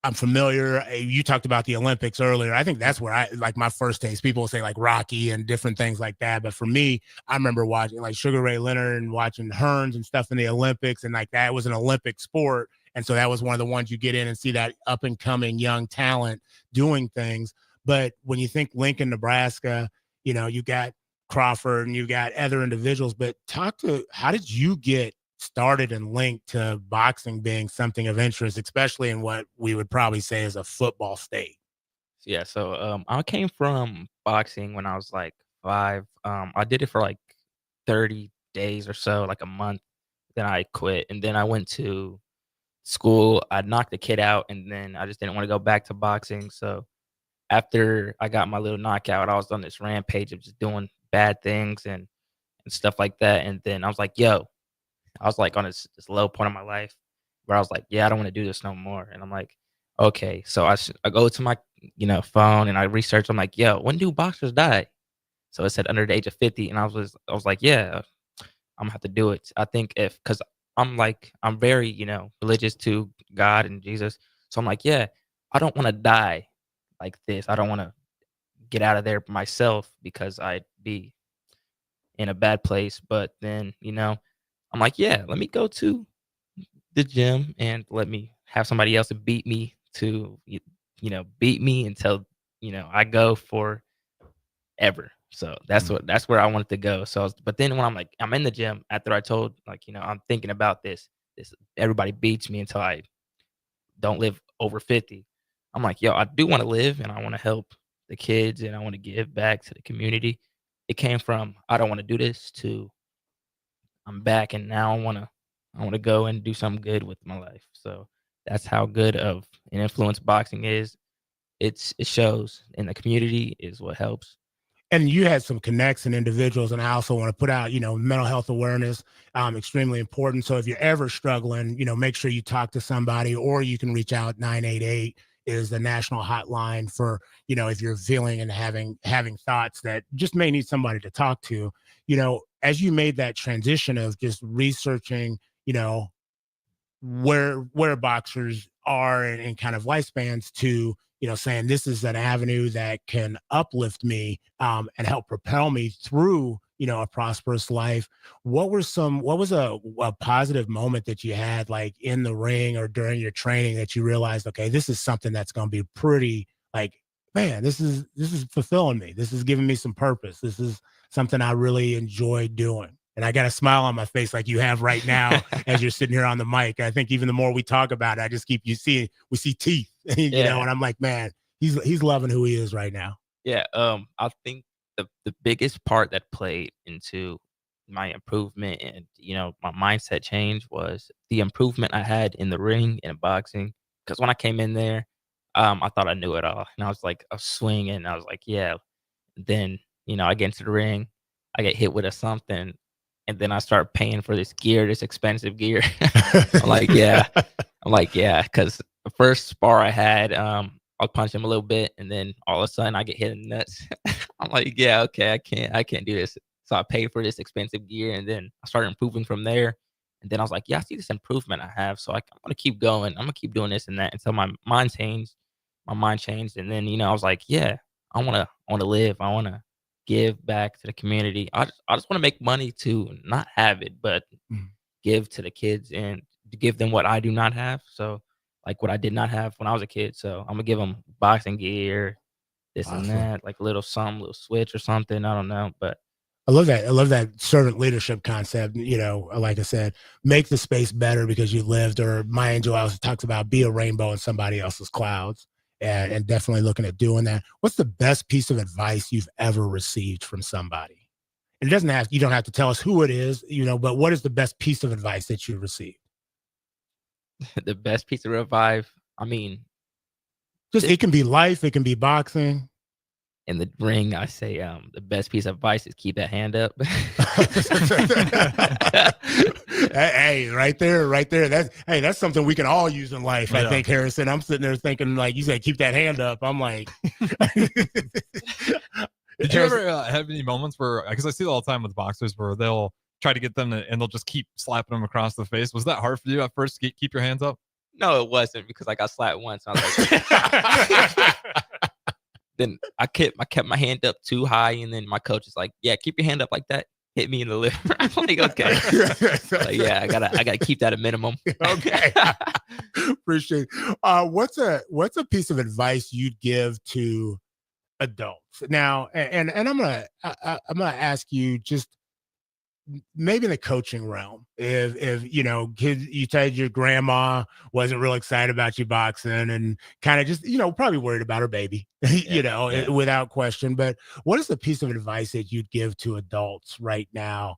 I'm familiar. You talked about the Olympics earlier. I think that's where my first taste. People will say like Rocky and different things like that. But for me, I remember watching like Sugar Ray Leonard and watching Hearns and stuff in the Olympics. And like that was an Olympic sport. And so that was one of the ones you get in and see that up and coming young talent doing things. But when you think Lincoln, Nebraska, you got Crawford and you got other individuals. But how did you get started and linked to boxing being something of interest, especially in what we would probably say is a football state? Yeah, so I came from boxing when I was like 5. I did it for like 30 days or so, like a month. Then I quit, and then I went to school. I knocked the kid out, and then I just didn't want to go back to boxing. So after I got my little knockout, I was on this rampage of just doing bad things and stuff like that. And then I was like, I was like on this low point of my life where I was like, yeah, I don't want to do this no more. And I'm like, okay, so I go to my phone and I research. I'm like, yo, when do boxers die? So it said under the age of 50, and I was like, yeah, I'm gonna have to do it. I think if because I'm very religious to God and Jesus, so I'm like, yeah, I don't want to die like this. I don't want to get out of there myself because I'd be in a bad place. But then I'm like, yeah, let me go to the gym and let me have somebody else to beat me to beat me until I go for ever. So that's where I wanted to go. So but then when I'm in the gym after I told I'm thinking about this everybody beats me until I don't live over 50. I'm like, yo, I do want to live and I want to help the kids and I want to give back to the community. It came from I don't want to do this to I'm back and now I want to go and do something good with my life. So that's how good of an influence boxing is. It shows in the community is what helps. And you had some connects and individuals, and I also want to put out, mental health awareness, extremely important. So if you're ever struggling, make sure you talk to somebody, or you can reach out. 988 is the national hotline for, if you're feeling and having thoughts that just may need somebody to talk to. As you made that transition of just researching, where boxers are and kind of lifespans to saying this is an avenue that can uplift me and help propel me through a prosperous life. What was a positive moment that you had, like in the ring or during your training, that you realized, okay, this is something that's going to be pretty, like, man, this is fulfilling me, this is giving me some purpose, this is something I really enjoy doing? And I got a smile on my face like you have right now as you're sitting here on the mic. I think even the more we talk about it, I just keep we see teeth, and I'm like, man, he's loving who he is right now. Yeah. I think the biggest part that played into my improvement and my mindset change was the improvement I had in the ring and boxing. Because when I came in there, I thought I knew it all, and I was like a swing, and I was like, yeah. Then I get into the ring, I get hit with a something. And then I start paying for this gear, this expensive gear. I'm like, yeah. Because the first spar I had, I'll punch him a little bit, and then all of a sudden I get hit in the nuts. I'm like, yeah, okay, I can't do this. So I paid for this expensive gear, and then I started improving from there. And then I was like, yeah, I see this improvement I have, so I'm gonna keep going. I'm gonna keep doing this and that until my mind changed. And then I was like, yeah, I wanna live. I wanna give back to the community. I just want to make money to not have it, but give to the kids and to give them what I do not have. So like what I did not have when I was a kid. So I'm gonna give them boxing gear, this and that, like a little switch or something. I don't know, but I love that. I love that servant leadership concept. Like I said, make the space better because you lived, or Maya Angelou also talks about be a rainbow in somebody else's clouds. And definitely looking at doing that. What's the best piece of advice you've ever received from somebody? And you don't have to tell us who it is, but what is the best piece of advice that you received? The best piece of advice, it can be life, it can be boxing. In the ring, I say the best piece of advice is keep that hand up. Hey, right there. That's something we can all use in life. I think, Harrison. I'm sitting there thinking, like you said, keep that hand up. I'm like, did you ever have any moments where, because I see it all the time with boxers, where they'll try to get them and they'll just keep slapping them across the face? Was that hard for you at first to keep your hands up? No, it wasn't, because I got slapped once. I was like, then I kept my hand up too high, and then my coach is like, "Yeah, keep your hand up like that. Hit me in the liver." I'm like, "Okay." Like, yeah, I gotta keep that a minimum. Okay, appreciate it. What's a piece of advice you'd give to adults now? And I'm gonna ask you, just maybe in the coaching realm, if kids, you said your grandma wasn't real excited about you boxing and kind of just probably worried about her baby, without question. But what is the piece of advice that you'd give to adults right now,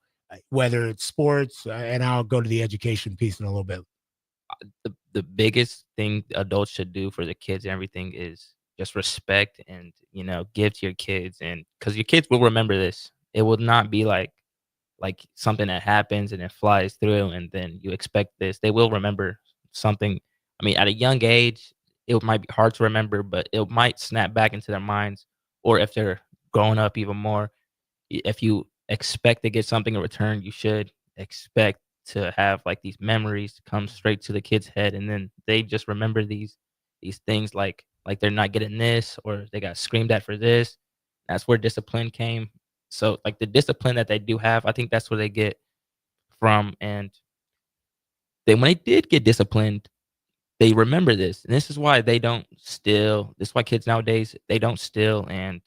whether it's sports, and I'll go to the education piece in a little bit? The biggest thing adults should do for the kids and everything is just respect and give to your kids, and because your kids will remember this. It will not be like something that happens and it flies through and then you expect this. They will remember something. At a young age, it might be hard to remember, but it might snap back into their minds. Or if they're growing up even more, if you expect to get something in return, you should expect to have like these memories come straight to the kid's head, and then they just remember these things like they're not getting this, or they got screamed at for this. That's where discipline came. So like the discipline that they do have, I think that's where they get from. And then when they did get disciplined, they remember this. And this is why they don't steal. This is why kids nowadays, they don't steal and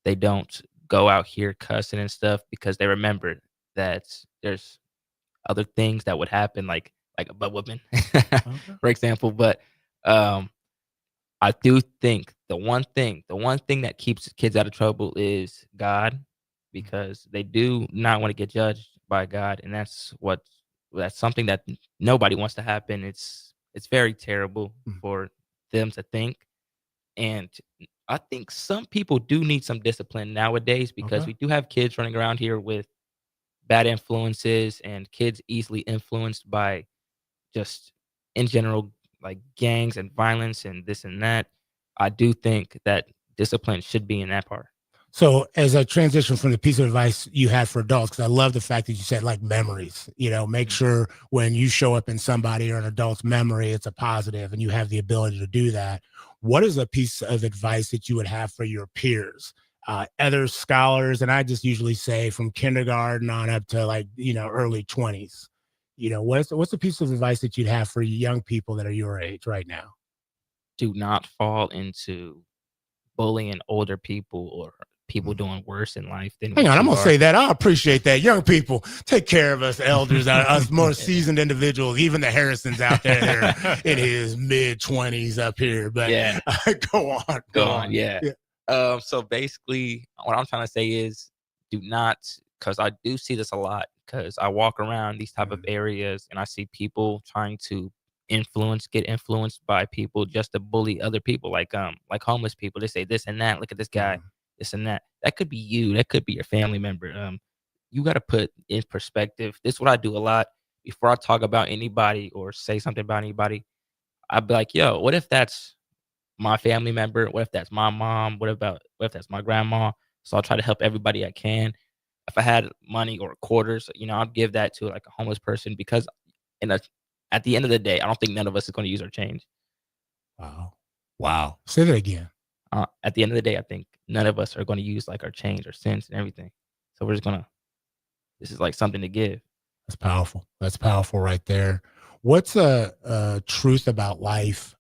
they don't go out here cussing and stuff, because they remember that there's other things that would happen, like a butt whooping, for example. But I do think the one thing that keeps kids out of trouble is God, because they do not want to get judged by God, and that's something that nobody wants to happen. It's very terrible for them to think, and I think some people do need some discipline nowadays, because we do have kids running around here with bad influences, and kids easily influenced by just in general like gangs and violence and this and that. I do think that discipline should be in that part. So as a transition from the piece of advice you had for adults, because I love the fact that you said like memories, make sure when you show up in somebody or an adult's memory, it's a positive and you have the ability to do that. What is a piece of advice that you would have for your peers, other scholars? And I just usually say from kindergarten on up to like, early 20s. What's a piece of advice that you'd have for young people that are your age right now? Do not fall into bullying older people or people doing worse in life than Hang on, I'm going to say that. I appreciate that. Young people, take care of us elders, us more seasoned individuals, even the Harrisons out there that are in his mid-20s up here. But yeah. Go on. Yeah. So basically, what I'm trying to say is do not, because I do see this a lot, because I walk around these type of areas and I see people trying to get influenced by people just to bully other people, like homeless people. They say this and that, look at this guy, this and that. That could be you, that could be your family member. You got to put in perspective. This is what I do a lot. Before I talk about anybody or say something about anybody, I'd be like, yo, what if that's my family member? What if that's my mom? What if that's my grandma? So I'll try to help everybody I can. If I had money or quarters, I'd give that to like a homeless person, because at the end of the day, I don't think none of us is going to use our change. Wow. Say that again. At the end of the day, I think none of us are going to use like our change or cents and everything. So we're just this is like something to give. That's powerful. That's powerful right there. What's a truth about life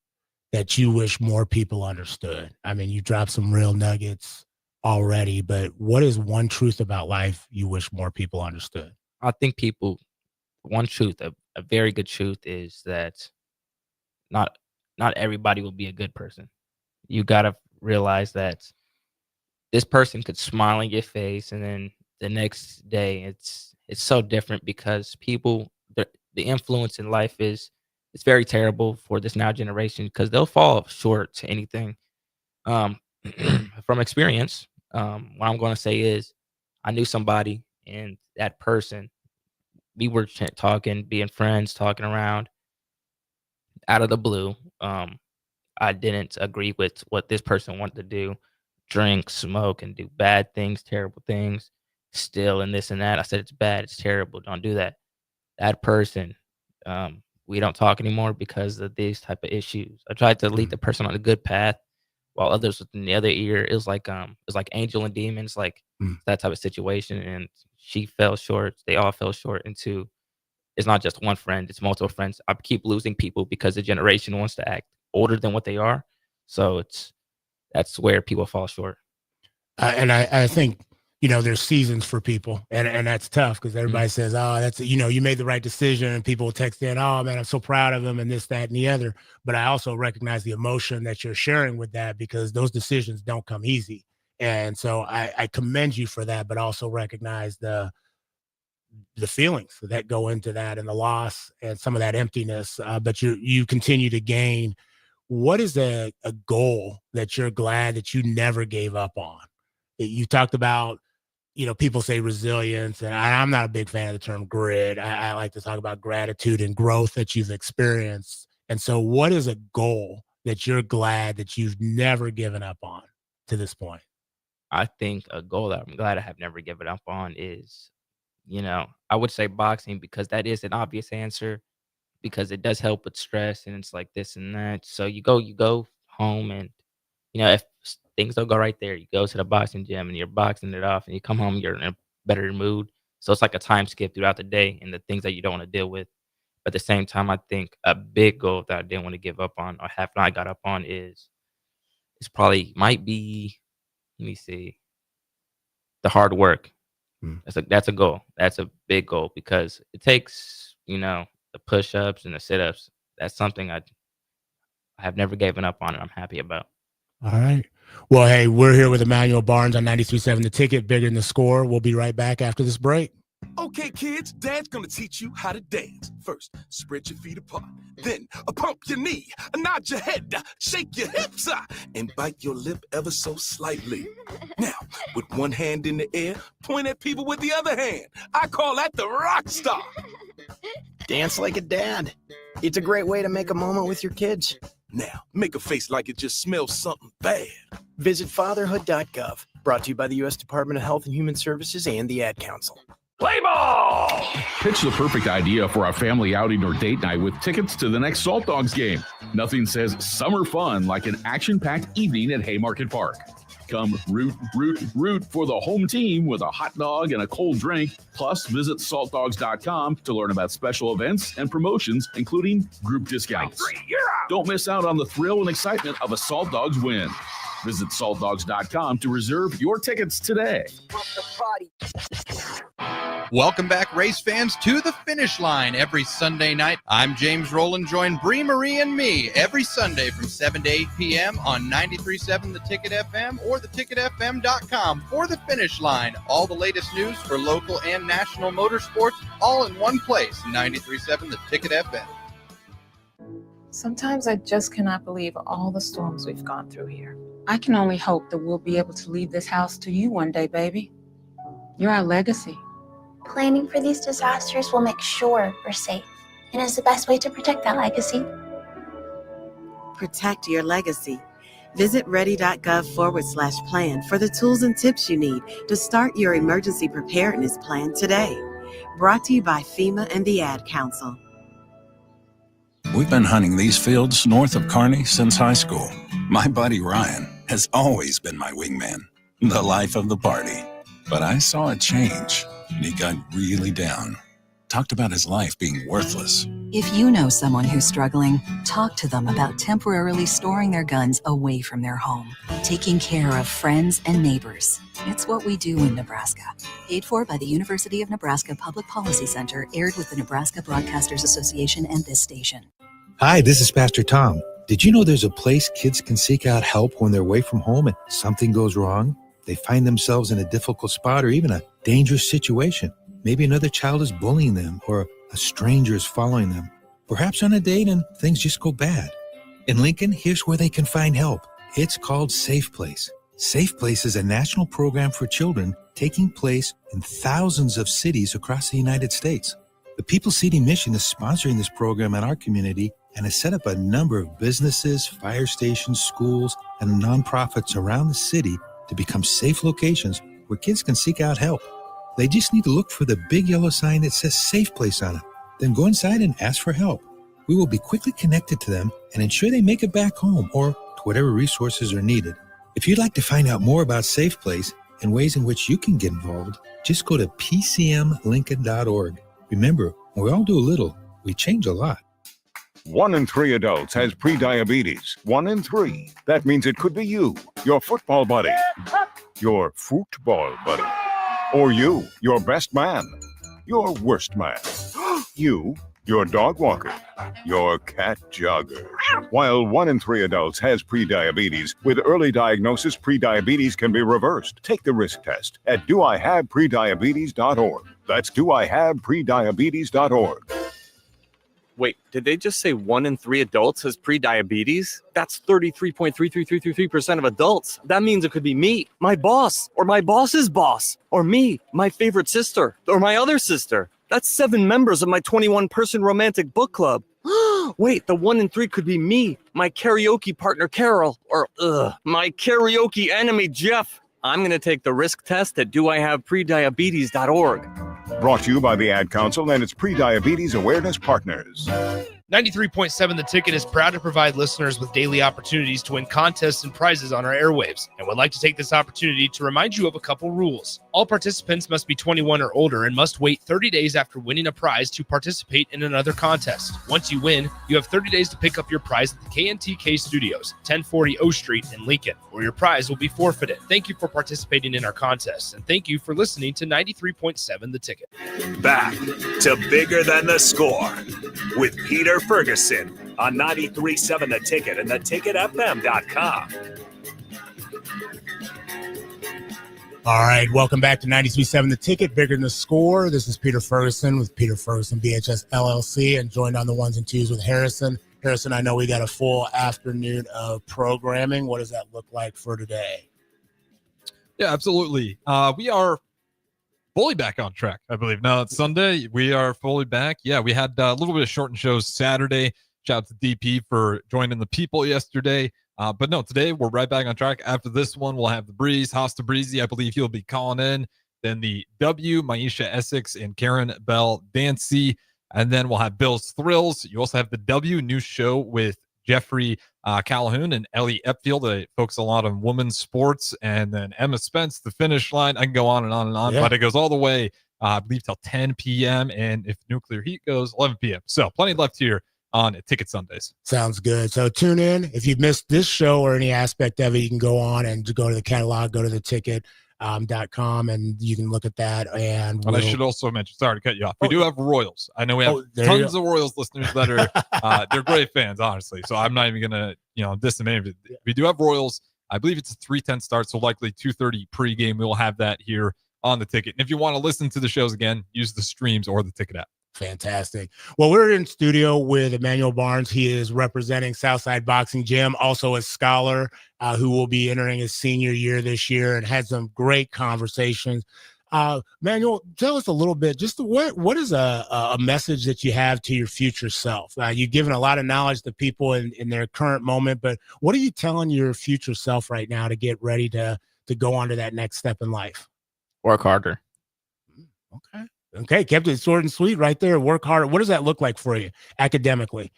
that you wish more people understood? I mean, you dropped some real nuggets already, but what is one truth about life you wish more people understood? I think one truth, a very good truth, is that not everybody will be a good person. You got to realize that this person could smile in your face, and then the next day it's so different, because people, the influence in life it's very terrible for this now generation, because they'll fall short to anything. From experience, what I'm going to say is I knew somebody, and that person, we were talking, being friends, talking around. Out of the blue, I didn't agree with what this person wanted to do, drink, smoke, and do bad things, terrible things, steal and this and that. I said, it's bad, it's terrible, don't do that. That person, we don't talk anymore because of these type of issues. I tried to lead the person on a good path, while others within the other ear, it was like angel and demons, like that type of situation. And she fell short. They all fell short into, it's not just one friend, it's multiple friends. I keep losing people because the generation wants to act older than what they are. So that's where people fall short. And I think, there's seasons for people, and that's tough, because everybody says, oh, that's, you made the right decision, and people will text in, oh man, I'm so proud of them, and this, that, and the other. But I also recognize the emotion that you're sharing with that, because those decisions don't come easy. And so I commend you for that, but also recognize the feelings that go into that, and the loss and some of that emptiness. But you continue to gain. What is a goal that you're glad that you never gave up on? You talked about, people say resilience, and I'm not a big fan of the term grit. I like to talk about gratitude and growth that you've experienced. And so what is a goal that you're glad that you've never given up on to this point? I think a goal that I'm glad I have never given up on is, I would say boxing, because that is an obvious answer, because it does help with stress and it's like this and that. So you go home and, if things don't go right there, you go to the boxing gym and you're boxing it off and you come home, you're in a better mood. So it's like a time skip throughout the day and the things that you don't want to deal with. But at the same time, I think a big goal that I didn't want to give up on or have not got up on is might be, let me see, the hard work. That's a goal. That's a big goal because it takes, the push-ups and the sit-ups. That's something I have never given up on and I'm happy about. All right. Well, hey, we're here with Emmanuel Barnes on 93.7 The Ticket, Bigger Than the Score. We'll be right back after this break. Okay, kids, Dad's gonna teach you how to dance. First, spread your feet apart. Then, pump your knee, nod your head, shake your hips, and bite your lip ever so slightly. Now, with one hand in the air, point at people with the other hand. I call that the rock star. Dance like a dad. It's a great way to make a moment with your kids. Now, make a face like it just smells something bad. Visit fatherhood.gov. Brought to you by the U.S. Department of Health and Human Services and the Ad Council. Play ball! Pitch the perfect idea for a family outing or date night with tickets to the next Salt Dogs game. Nothing says summer fun like an action-packed evening at Haymarket Park. Come root for the home team with a hot dog and a cold drink. Plus, visit saltdogs.com to learn about special events and promotions, including group discounts. Don't miss out on the thrill and excitement of a Salt Dogs win. Visit saltdogs.com to reserve your tickets today. Welcome back, race fans, to the finish line every Sunday night. I'm James Rowland. Join Bree Marie and me every Sunday from 7 to 8 p.m. on 93.7 The Ticket FM or theticketfm.com for the finish line. All the latest news for local and national motorsports, all in one place, 93.7 The Ticket FM. Sometimes I just cannot believe all the storms we've gone through here. I can only hope that we'll be able to leave this house to you one day, baby. You're our legacy. Planning for these disasters will make sure we're safe, and is the best way to protect that legacy. Protect your legacy. Visit ready.gov/plan for the tools and tips you need to start your emergency preparedness plan today. Brought to you by FEMA and the Ad Council. We've been hunting these fields north of Kearney since high school. My buddy Ryan has always been my wingman, the life of the party. But I saw a change, and he got really down. Talked about his life being worthless. If you know someone who's struggling, talk to them about temporarily storing their guns away from their home, taking care of friends and neighbors. It's what we do in Nebraska. Paid for by the University of Nebraska Public Policy Center, aired with the Nebraska Broadcasters Association and this station. Hi, this is Pastor Tom. Did you know there's a place kids can seek out help when they're away from home and something goes wrong? They find themselves in a difficult spot or even a dangerous situation. Maybe another child is bullying them or a stranger is following them. Perhaps on a date and things just go bad. In Lincoln, here's where they can find help. It's called Safe Place. Safe Place is a national program for children taking place in thousands of cities across the United States. The People City Mission is sponsoring this program in our community and has set up a number of businesses, fire stations, schools, and nonprofits around the city to become safe locations where kids can seek out help. They just need to look for the big yellow sign that says Safe Place on it. Then go inside and ask for help. We will be quickly connected to them and ensure they make it back home or to whatever resources are needed. If you'd like to find out more about Safe Place and ways in which you can get involved, just go to pcmlincoln.org. Remember, when we all do a little, we change a lot. 1 in 3 adults has prediabetes. 1 in 3. That means it could be you, your football buddy, your football buddy, or you, your best man, your worst man, you, your dog walker, your cat jogger. While 1 in 3 adults has prediabetes, with early diagnosis, prediabetes can be reversed. Take the risk test at doihaveprediabetes.org. That's doihaveprediabetes.org. Wait, did they just say 1 in 3 adults has prediabetes? That's 33.33333% of adults. That means it could be me, my boss, or my boss's boss, or me, my favorite sister, or my other sister. That's 7 members of my 21-person romantic book club. Wait, the 1 and 3 could be me, my karaoke partner Carol, or my karaoke enemy Jeff. I'm going to take the risk test at doihaveprediabetes.org. Brought to you by the Ad Council and its pre-diabetes awareness partners. 93.7 The Ticket is proud to provide listeners with daily opportunities to win contests and prizes on our airwaves, and would like to take this opportunity to remind you of a couple rules. All participants must be 21 or older and must wait 30 days after winning a prize to participate in another contest. Once you win, you have 30 days to pick up your prize at the KNTK Studios, 1040 O Street in Lincoln, or your prize will be forfeited. Thank you for participating in our contest, and thank you for listening to 93.7 The Ticket. Back to Bigger Than the Score with Peter Ferguson on 93.7 The Ticket and theticketfm.com. All right, welcome back to 93.7 The Ticket, Bigger Than the Score. This is Peter Ferguson with Peter Ferguson BHS LLC, and joined on the ones and twos with Harrison. Harrison, I know we got a full afternoon of programming. What does that look like for today? Yeah, absolutely. We are fully back on track, I believe. Now it's Sunday. We are fully back. Yeah, we had a little bit of shortened shows Saturday. Shout out to DP for joining the people yesterday. But no, today we're right back on track. After this one, we'll have the Breeze, Hosta Breezy. I believe he'll be calling in. Then the W, Maisha Essex and Karen Bell Dancy. And then we'll have Bill's Thrills. You also have the W new show with Jeffrey Calhoun and Ellie Epfield. They focus a lot on women's sports. And then Emma Spence, The Finish Line. I can go on and on and on, but it goes all the way, I believe, till 10 p.m. And if Nuclear Heat goes, 11 p.m. So plenty left here on Ticket Sundays. Sounds good. So tune in. If you've missed this show or any aspect of it, you can go on and go to the catalog, go to the ticket.com, and you can look at that. And I should also mention, sorry to cut you off, we do have Royals. I know we have tons of Royals listeners that are they're great fans, honestly. So I'm not even gonna diss them. We do have Royals. I believe it's a 3:10 start, so likely 2:30 pregame. We'll have that here on the Ticket. And if you want to listen to the shows again, use the streams or the Ticket app. Fantastic. Well, we're in studio with Emmanuel Barnes. He is representing Southside Boxing Gym, also a scholar who will be entering his senior year this year, and had some great conversations. Emmanuel, tell us a little bit, just what is a message that you have to your future self? You've given a lot of knowledge to people in their current moment, but what are you telling your future self right now to get ready to go on to that next step in life? Work harder. Okay, kept it short and sweet right there. Work harder. What does that look like for you academically,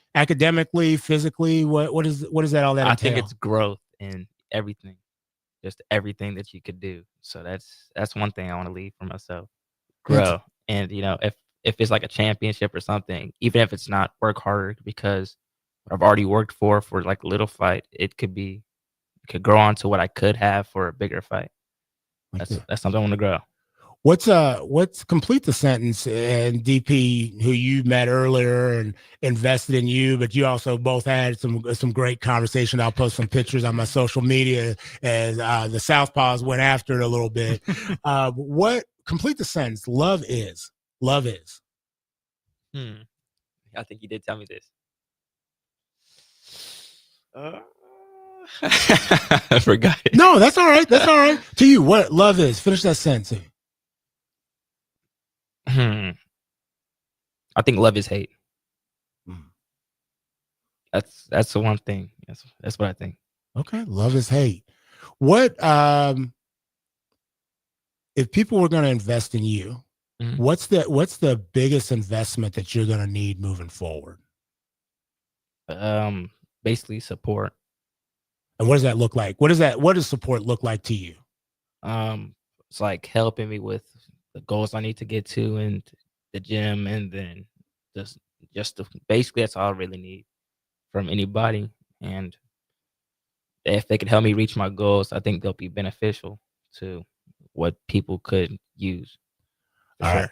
physically? What is that all that entail? I think it's growth in everything, just everything that you could do. So that's one thing I want to leave for myself. Grow. And if it's like a championship or something, even if it's not, work harder, because what I've already worked for like a little fight, it could grow on to what I could have for a bigger fight. That's something I want to grow. What's complete the sentence, and DP, who you met earlier and invested in you, but you also both had some great conversation. I'll post some pictures on my social media as the Southpaws went after it a little bit. What complete the sentence? Love is. I think you did tell me this. I forgot it. No, that's all right. To you, what love is? Finish that sentence. I think love is hate. That's the one thing. That's what I think. Okay, love is hate. What if people were going to invest in you? Mm-hmm. What's the biggest investment that you're going to need moving forward? Basically support. And what does that look like? What does support look like to you? It's like helping me with the goals I need to get to in the gym, and then basically that's all I really need from anybody. And if they could help me reach my goals, I think they'll be beneficial to what people could use. All right.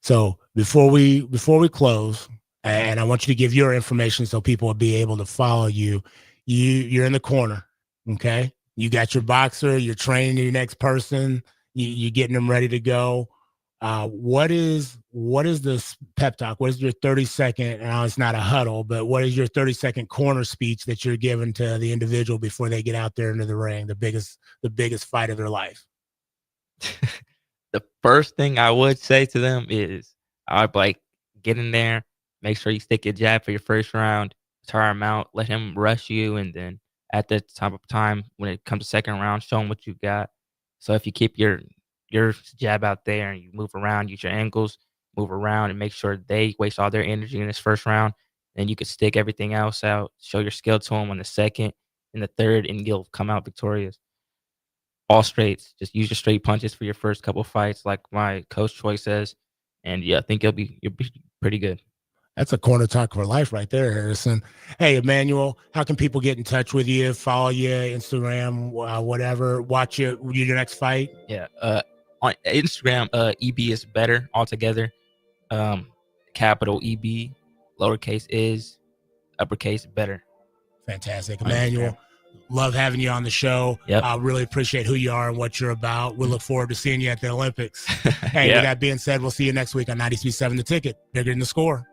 So before we close, and I want you to give your information so people will be able to follow you. You're in the corner, okay? You got your boxer. You're training your next person. You're getting them ready to go. What is this pep talk? What is your 30-second? Now it's not a huddle, but what is your 30-second corner speech that you're giving to the individual before they get out there into the ring, the biggest fight of their life? The first thing I would say to them is, I'd like, get in there, make sure you stick your jab for your first round, tire him out, let him rush you, and then at the time when it comes to second round, show him what you got. So if you keep your jab out there and you move around, use your ankles, move around, and make sure they waste all their energy in this first round, then you can stick everything else out, show your skill to them on the second and the third, and you'll come out victorious. All straights. Just use your straight punches for your first couple fights, like my coach Troy says, and yeah, I think you'll be pretty good. That's a corner talk for life right there, Harrison. Hey, Emmanuel, how can people get in touch with you, follow you, Instagram, whatever, watch your next fight? Yeah. On Instagram, EB is better altogether. Capital EB, lowercase is, uppercase better. Fantastic. Emmanuel, love having you on the show. Yep. I really appreciate who you are and what you're about. We look forward to seeing you at the Olympics. Hey, Yeah. with that being said, we'll see you next week on 93.7 The Ticket. Bigger than the score.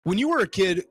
When you were a kid,